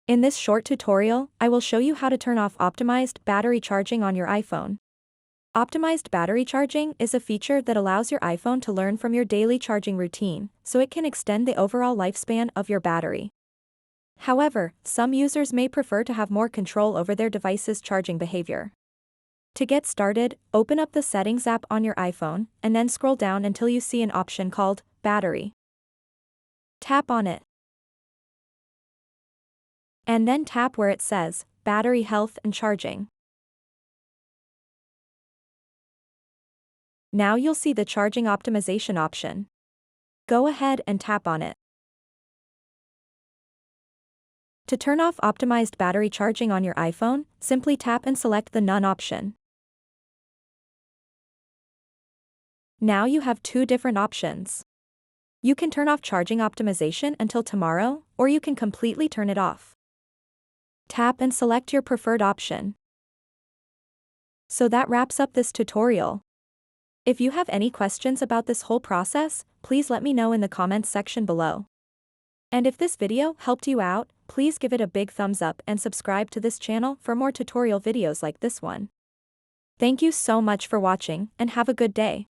In this short tutorial, I will show you how to turn off optimized battery charging on your iPhone. Optimized battery charging is a feature that allows your iPhone to learn from your daily charging routine, so it can extend the overall lifespan of your battery. However, some users may prefer to have more control over their device's charging behavior. To get started, open up the Settings app on your iPhone, and then scroll down until you see an option called Battery. Tap on it. And then tap where it says Battery Health and Charging. Now you'll see the Charging Optimization option. Go ahead and tap on it. To turn off optimized battery charging on your iPhone, simply tap and select the None option. Now you have two different options. You can turn off charging optimization until tomorrow, or you can completely turn it off. Tap and select your preferred option. So that wraps up this tutorial. If you have any questions about this whole process, please let me know in the comments section below. And if this video helped you out, please give it a big thumbs up and subscribe to this channel for more tutorial videos like this one. Thank you so much for watching and have a good day.